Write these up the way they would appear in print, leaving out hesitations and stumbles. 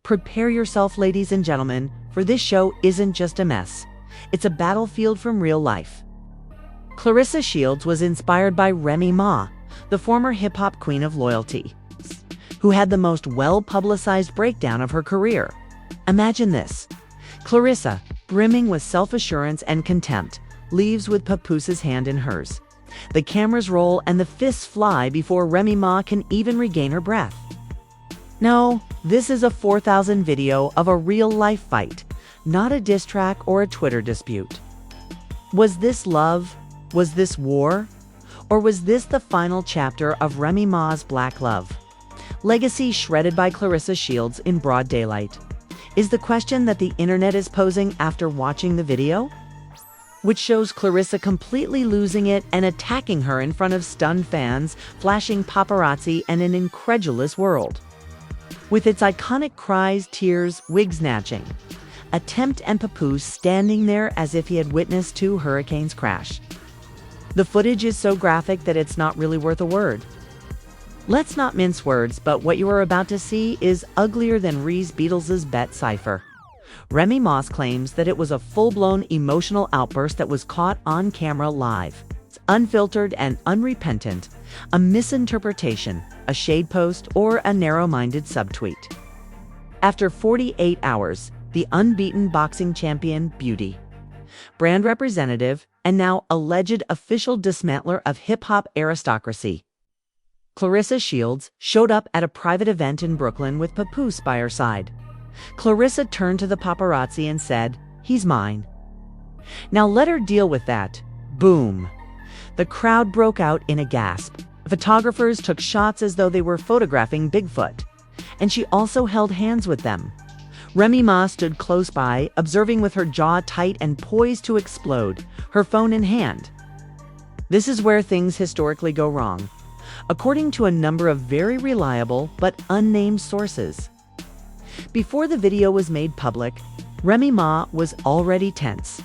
Prepare yourself, ladies and gentlemen, for this show isn't just a mess. It's a battlefield from real life. Claressa Shields was inspired by Remy Ma, the former hip-hop queen of loyalty, who had the most well-publicized breakdown of her career. Imagine this. Claressa, brimming with self-assurance and contempt, leaves with Papoose's hand in hers. The cameras roll and the fists fly before Remy Ma can even regain her breath. No, this is a 4,000 video of a real-life fight, not a diss track or a Twitter dispute. Was this love? Was this war? Or was this the final chapter of Remy Ma's black love? Legacy shredded by Claressa Shields in broad daylight is the question that the internet is posing after watching the video, which shows Claressa completely losing it and attacking her in front of stunned fans, flashing paparazzi, and an incredulous world. With its iconic cries, tears, wig snatching, attempt, and Papoose standing there as if he had witnessed 2 hurricanes crash. The footage is so graphic that it's not really worth a word. Let's not mince words, but what you are about to see is uglier than Reese Beatles's Bet cipher. Remy Ma claims that it was a full-blown emotional outburst that was caught on camera live. It's unfiltered and unrepentant, a misinterpretation, a shade post, or a narrow-minded subtweet. After 48 hours, the unbeaten boxing champion, beauty, brand representative, and now alleged official dismantler of hip-hop aristocracy, Claressa Shields showed up at a private event in Brooklyn with Papoose by her side. Claressa turned to the paparazzi and said, "He's mine." Now let her deal with that. Boom. The crowd broke out in a gasp. Photographers took shots as though they were photographing Bigfoot, and she also held hands with them. Remy Ma stood close by, observing with her jaw tight and poised to explode, her phone in hand. This is where things historically go wrong, according to a number of very reliable but unnamed sources. Before the video was made public, Remy Ma was already tense.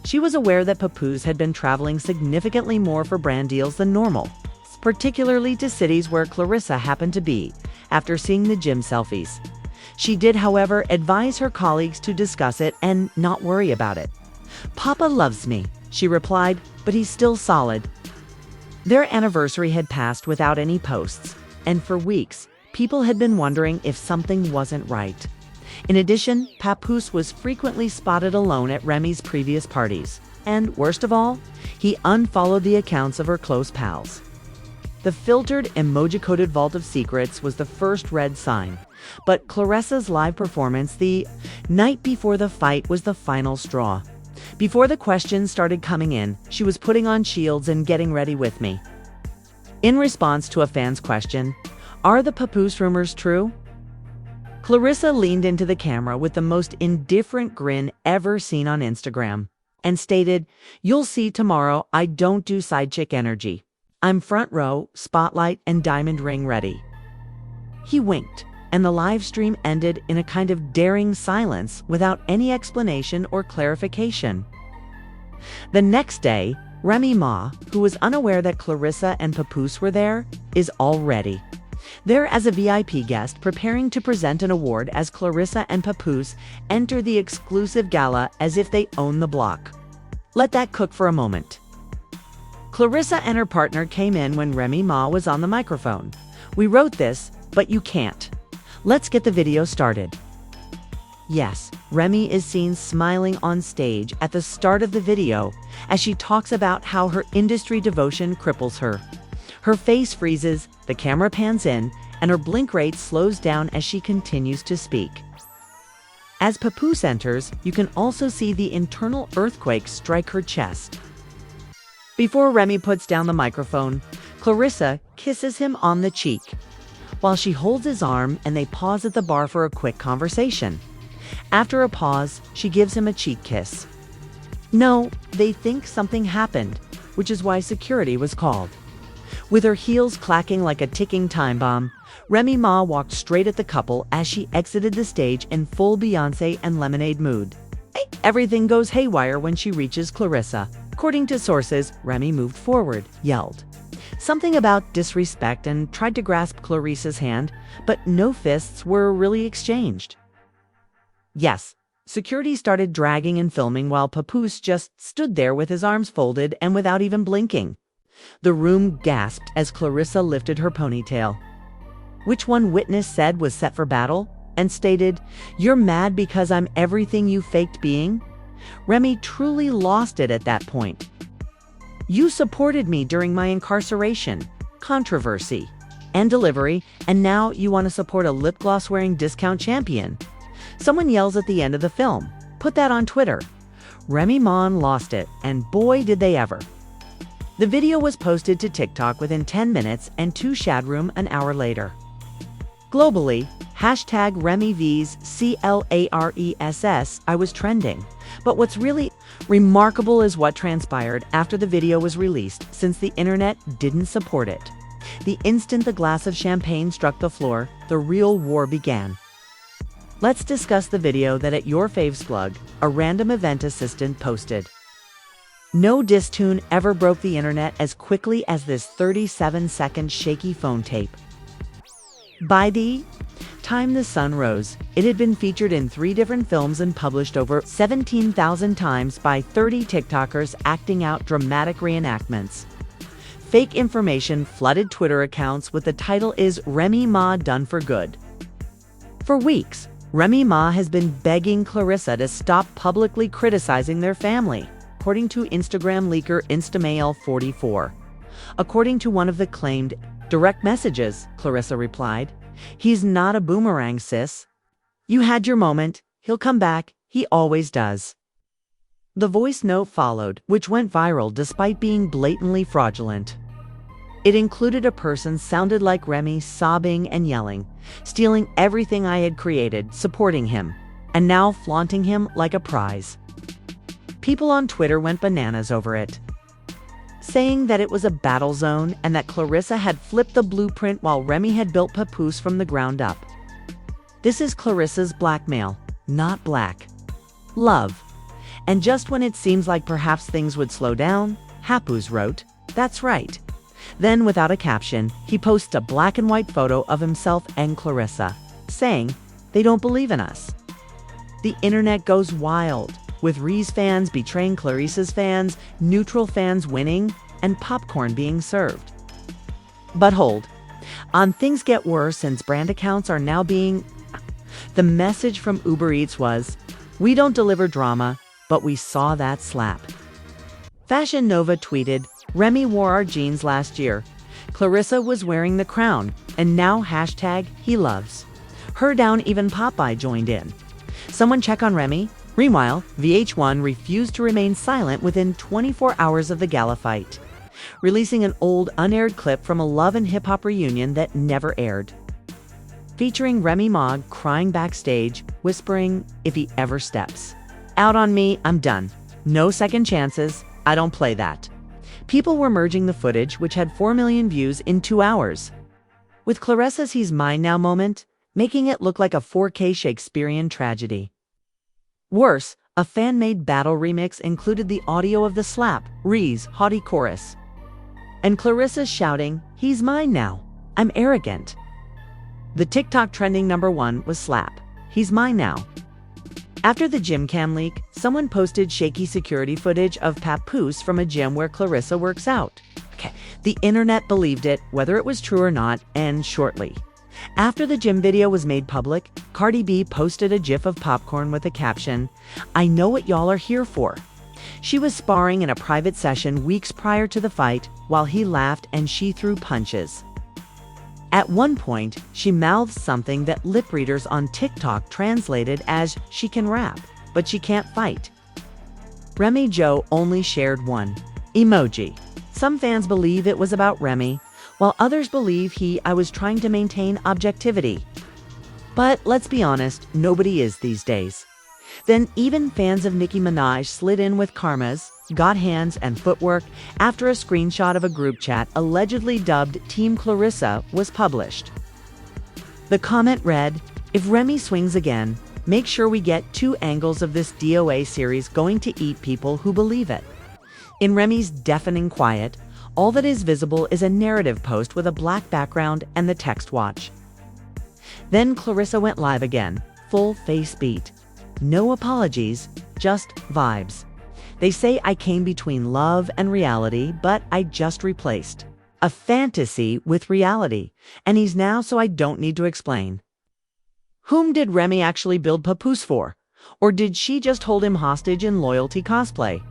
She was aware that Papoose had been traveling significantly more for brand deals than normal, particularly to cities where Claressa happened to be, after seeing the gym selfies. She did, however, advise her colleagues to discuss it and not worry about it. "Papa loves me," she replied, "but he's still solid." Their anniversary had passed without any posts, and for weeks, people had been wondering if something wasn't right. In addition, Papoose was frequently spotted alone at Remy's previous parties, and worst of all, he unfollowed the accounts of her close pals. The filtered, emoji-coded vault of secrets was the first red sign, but Claressa's live performance the night before the fight was the final straw. Before the questions started coming in, she was putting on Shields and getting ready with me. In response to a fan's question, "Are the Papoose rumors true?" Claressa leaned into the camera with the most indifferent grin ever seen on Instagram and stated, "You'll see tomorrow I don't do side chick energy. I'm front row, spotlight, and diamond ring ready." He winked, and the live stream ended in a kind of daring silence without any explanation or clarification. The next day, Remy Ma, who was unaware that Claressa and Papoose were there, is all ready. There as a VIP guest preparing to present an award as Claressa and Papoose enter the exclusive gala as if they own the block. Let that cook for a moment. Claressa and her partner came in when Remy Ma was on the microphone. "We wrote this, but you can't. Let's get the video started." Yes, Remy is seen smiling on stage at the start of the video as she talks about how her industry devotion cripples her. Her face freezes, the camera pans in, and her blink rate slows down as she continues to speak. As Papoose enters, you can also see the internal earthquake strike her chest. Before Remy puts down the microphone, Claressa kisses him on the cheek, while she holds his arm and they pause at the bar for a quick conversation. After a pause, she gives him a cheek kiss. No, they think something happened, which is why security was called. With her heels clacking like a ticking time bomb, Remy Ma walked straight at the couple as she exited the stage in full Beyoncé and Lemonade mood. Everything goes haywire when she reaches Claressa. According to sources, Remy moved forward, yelled, something about disrespect, and tried to grasp Clarissa's hand, but no fists were really exchanged. Yes, security started dragging and filming while Papoose just stood there with his arms folded and without even blinking. The room gasped as Claressa lifted her ponytail. Which one witness said was set for battle and stated, "You're mad because I'm everything you faked being?" Remy truly lost it at that point. "You supported me during my incarceration, controversy, and delivery, and now you want to support a lip gloss wearing discount champion?" Someone yells at the end of the film. Put that on Twitter. Remy Ma lost it, and boy did they ever. The video was posted to TikTok within 10 minutes and to Shadroom an hour later. Globally, hashtag RemyVs CLARESS I was trending. But what's really remarkable is what transpired after the video was released, since the internet didn't support it. The instant the glass of champagne struck the floor, the real war began. Let's discuss the video that at Your Faves Plug, a random event assistant posted. No diss tune ever broke the internet as quickly as this 37-second shaky phone tape. By the time the sun rose, it had been featured in 3 different films and published over 17,000 times by 30 TikTokers acting out dramatic reenactments. Fake information flooded Twitter accounts with the title "Is Remy Ma Done for Good?" For weeks, Remy Ma has been begging Claressa to stop publicly criticizing their family, according to Instagram leaker Instamail44. According to one of the claimed direct messages, Claressa replied, "He's not a boomerang, sis. You had your moment. He'll come back. He always does." The voice note followed, which went viral despite being blatantly fraudulent. It included a person sounded like Remy sobbing and yelling, stealing everything I had created, supporting him, and now flaunting him like a prize. People on Twitter went bananas over it, saying that it was a battle zone and that Claressa had flipped the blueprint while Remy had built Papoose from the ground up. This is Claressa's blackmail, not black. Love. And just when it seems like perhaps things would slow down, Papoose wrote, "That's right." Then, without a caption, he posts a black and white photo of himself and Claressa, saying, "They don't believe in us." The internet goes wild, with Ree's fans betraying Clarissa's fans, neutral fans winning, and popcorn being served. But hold, things get worse since brand accounts are now being... The message from Uber Eats was, "We don't deliver drama, but we saw that slap." Fashion Nova tweeted, "Remy wore our jeans last year. Claressa was wearing the crown, and now hashtag he loves her down." Even Popeye joined in. Someone check on Remy? Meanwhile, VH1 refused to remain silent within 24 hours of the gala fight, releasing an old unaired clip from a Love and Hip Hop reunion that never aired, featuring Remy Ma crying backstage, whispering, "If he ever steps out on me, I'm done. No second chances. I don't play that." People were merging the footage, which had 4 million views in 2 hours, with Claressa's "He's Mine Now" moment, making it look like a 4K Shakespearean tragedy. Worse, a fan-made battle remix included the audio of the slap, Ree's haughty chorus, and Claressa shouting, "He's mine now. I'm arrogant." The TikTok trending #1 was slap, "He's mine now." After the gym cam leak, someone posted shaky security footage of Papoose from a gym where Claressa works out. The internet believed it, whether it was true or not, and shortly after the gym video was made public, Cardi B posted a gif of popcorn with a caption, "I know what y'all are here for." She was sparring in a private session weeks prior to the fight, while he laughed and she threw punches. At one point, she mouthed something that lip readers on TikTok translated as, "She can rap, but she can't fight." Remy Jo only shared one emoji. Some fans believe it was about Remy, while others believe I was trying to maintain objectivity. But let's be honest, nobody is these days. Then even fans of Nicki Minaj slid in with karmas, got hands and footwork after a screenshot of a group chat allegedly dubbed Team Claressa was published. The comment read, "If Remy swings again, make sure we get 2 angles of this DOA series going to eat people who believe it." In Remy's deafening quiet, All that is visible is a narrative post with a black background and the text "Watch." Then Claressa went live again, full face beat. No apologies, just vibes. They say I came between love and reality, but I just replaced a fantasy with reality, and he's now so I don't need to explain. Whom did Remy actually build Papoose for? Or did she just hold him hostage in loyalty cosplay?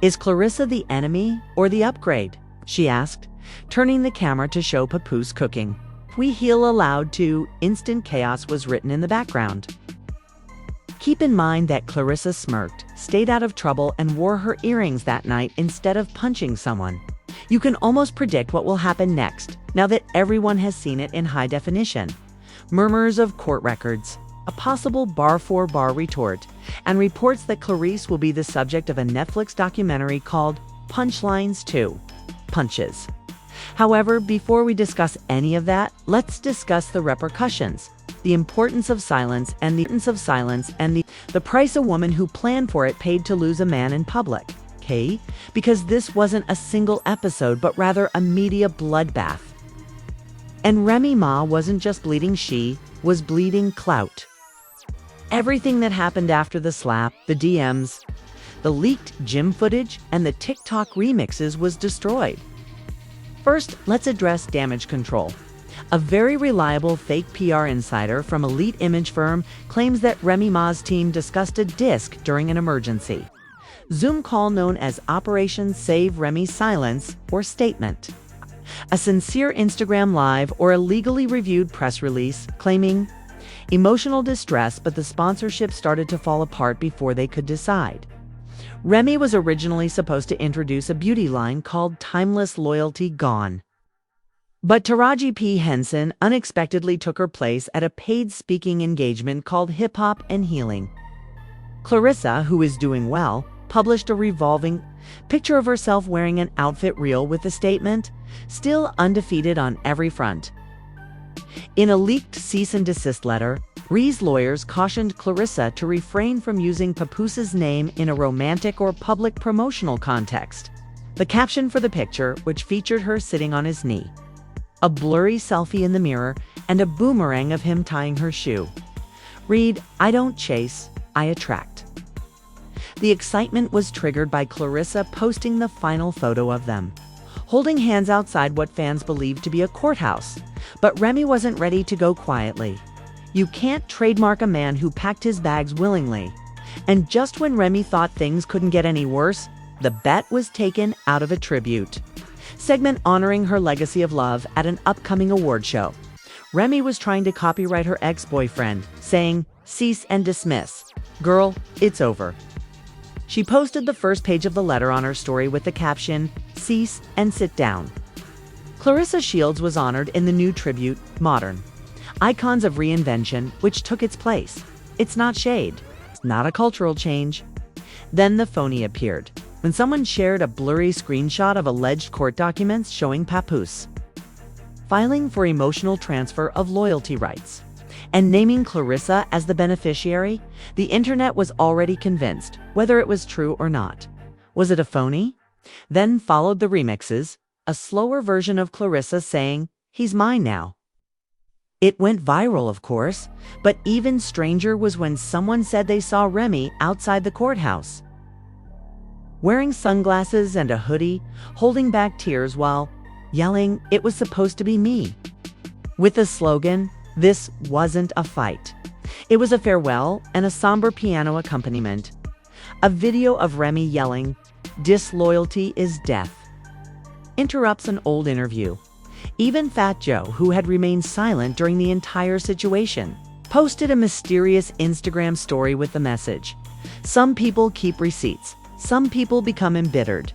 Is Claressa the enemy or the upgrade? She asked, turning the camera to show Papoose cooking. We heal aloud to "Instant chaos" was written in the background. Keep in mind that Claressa smirked, stayed out of trouble, and wore her earrings that night instead of punching someone. You can almost predict what will happen next, now that everyone has seen it in high definition. Murmurs of court records, a possible bar-for-bar retort, and reports that Claressa will be the subject of a Netflix documentary called Punchlines 2: Punches. However, before we discuss any of that, let's discuss the repercussions, the importance of silence and the price a woman who planned for it paid to lose a man in public. Okay? Because this wasn't a single episode, but rather a media bloodbath. And Remy Ma wasn't just bleeding, she was bleeding clout. Everything that happened after the slap, the DMs, the leaked gym footage, and the TikTok remixes was destroyed. First, let's address damage control. A very reliable fake PR insider from elite image firm claims that Remy Ma's team discussed a disc during an emergency Zoom call known as Operation Save Remy Silence or Statement. A sincere Instagram live or a legally reviewed press release claiming emotional distress, but the sponsorship started to fall apart before they could decide. Remy was originally supposed to introduce a beauty line called Timeless Loyalty Gone. But Taraji P. Henson unexpectedly took her place at a paid speaking engagement called Hip Hop and Healing. Claressa, who is doing well, published a revolving picture of herself wearing an outfit reel with the statement, "Still undefeated on every front." In a leaked cease and desist letter, Rhee's lawyers cautioned Claressa to refrain from using Papoose's name in a romantic or public promotional context. The caption for the picture, which featured her sitting on his knee, a blurry selfie in the mirror, and a boomerang of him tying her shoe, read, "I don't chase, I attract." The excitement was triggered by Claressa posting the final photo of them, holding hands outside what fans believed to be a courthouse. But Remy wasn't ready to go quietly. You can't trademark a man who packed his bags willingly. And just when Remy thought things couldn't get any worse, the bet was taken out of a tribute segment honoring her legacy of love at an upcoming award show. Remy was trying to copyright her ex-boyfriend, saying, "Cease and dismiss. Girl, it's over." She posted the first page of the letter on her story with the caption, "Cease and sit down." Claressa Shields was honored in the new tribute, Modern Icons of Reinvention, which took its place. It's not shade. It's not a cultural change. Then the phony appeared, when someone shared a blurry screenshot of alleged court documents showing Papoose filing for emotional transfer of loyalty rights and naming Claressa as the beneficiary. The internet was already convinced, whether it was true or not. Was it a phony? Then followed the remixes, a slower version of Claressa saying, "He's mine now." It went viral, of course, but even stranger was when someone said they saw Remy outside the courthouse, wearing sunglasses and a hoodie, holding back tears while yelling, "It was supposed to be me," with the slogan, "This wasn't a fight." It was a farewell and a somber piano accompaniment. A video of Remy yelling, "Disloyalty is death," interrupts an old interview. Even Fat Joe, who had remained silent during the entire situation, posted a mysterious Instagram story with the message, "Some people keep receipts, some people become embittered."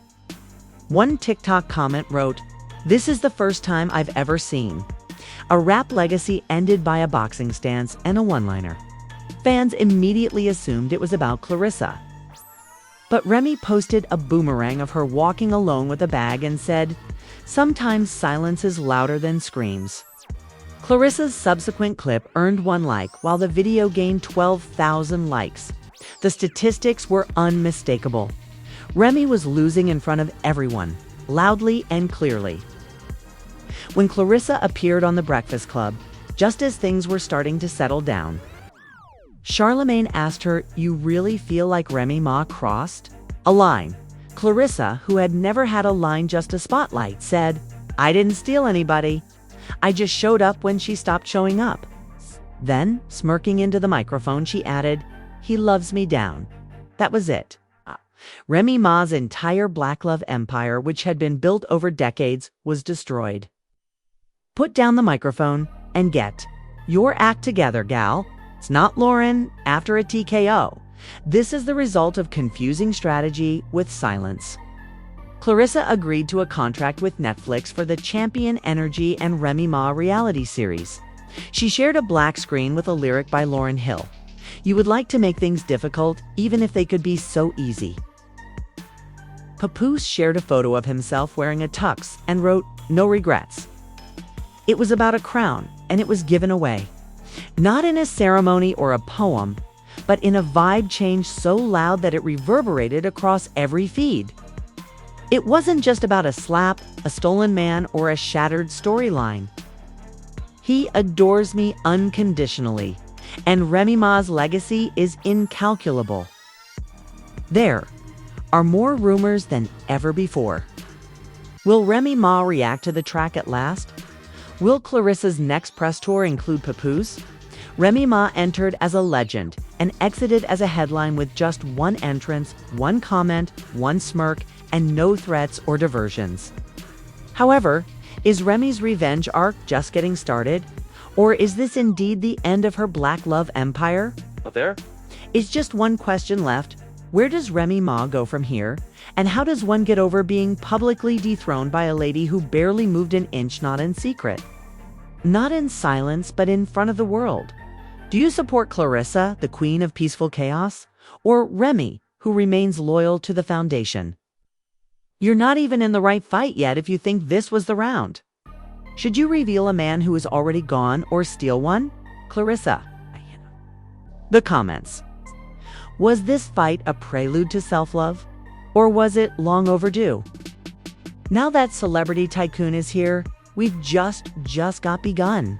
One TikTok comment wrote, "This is the first time I've ever seen a rap legacy ended by a boxing stance and a one-liner." Fans immediately assumed it was about Claressa. But Remy posted a boomerang of her walking alone with a bag and said, "Sometimes silence is louder than screams." Claressa's subsequent clip earned 1 like, while the video gained 12,000 likes. The statistics were unmistakable. Remy was losing in front of everyone, loudly and clearly. When Claressa appeared on The Breakfast Club, just as things were starting to settle down, Charlemagne asked her, "You really feel like Remy Ma crossed a line?" Claressa, who had never had a line, just a spotlight, said, "I didn't steal anybody. I just showed up when she stopped showing up." Then, smirking into the microphone, she added, "He loves me down." That was it. Remy Ma's entire black love empire, which had been built over decades, was destroyed. Put down the microphone and get your act together, gal. It's not Lauren after a TKO. This is the result of confusing strategy with silence. Claressa agreed to a contract with Netflix for the Champion Energy and Remy Ma reality series. She shared a black screen with a lyric by Lauryn Hill. "You would like to make things difficult, even if they could be so easy." Papoose shared a photo of himself wearing a tux and wrote, "No regrets." It was about a crown, and it was given away. Not in a ceremony or a poem, but in a vibe change so loud that it reverberated across every feed. It wasn't just about a slap, a stolen man, or a shattered storyline. He adores me unconditionally, and Remy Ma's legacy is incalculable. There are more rumors than ever before. Will Remy Ma react to the track at last? Will Claressa's next press tour include Papoose? Remy Ma entered as a legend and exited as a headline with just one entrance, one comment, one smirk, and no threats or diversions. However, is Remy's revenge arc just getting started? Or is this indeed the end of her black love empire? There Is just one question left. Where does Remy Ma go from here? And how does one get over being publicly dethroned by a lady who barely moved an inch, not in secret? Not in silence, but in front of the world. Do you support Claressa, the queen of peaceful chaos? Or Remy, who remains loyal to the foundation? You're not even in the right fight yet if you think this was the round. Should you reveal a man who is already gone or steal one? Claressa. The comments. Was this fight a prelude to self-love? Or was it long overdue? Now that Celebrity Tycoon is here, we've just got begun.